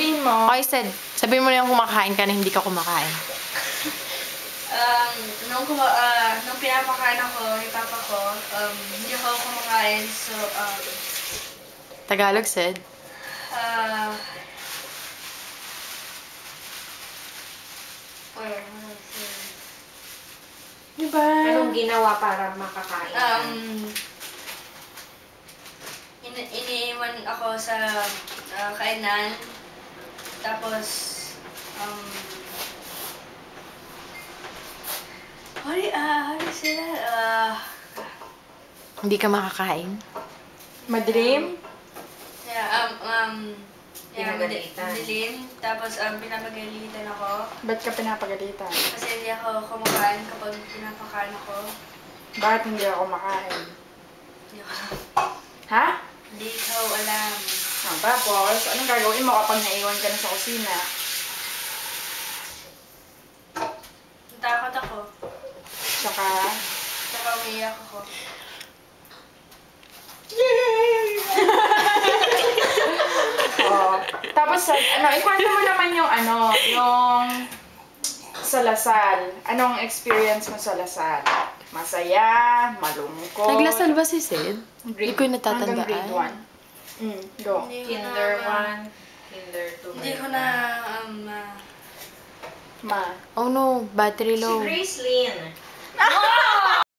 sabihin mo. Okay, Sid. Sabihin mo na yung kumakain ka na hindi ka kumakain. Nung pinapakain ako, yung papa ko, hindi ako kumakain. So, Tagalog, Sid. Diba? Anong ginawa para makakain ka? Iniiwan ako sa kainan. Tapos, ano sila? Hindi ka makakain? Madilim? Pinagalitan. Dilim. Tapos, pinapagalitan ako. Ba't ka pinapagalitan? Kasi hindi ako kumakain kapag pinapakain ako. Bakit hindi ako makain? Hindi ko Ha? Hindi ko alam. Tapos, anong gagawin mo kapag naiwan ka na sa kusina? Natakot ako. Tsaka, Tsaka umiiyak ako. oh. Tapos, ikwento mo naman yung yung sa Lasal. Anong experience mo sa Lasal? Masaya, malungkot. Naglasal ba si Sid? Hindi ko yung Hanggang grade natatandaan. 1. Go. Kinder 1, Kinder 2. Hindi ko na, Ma. Oh no, battery Si low. Gracelyn.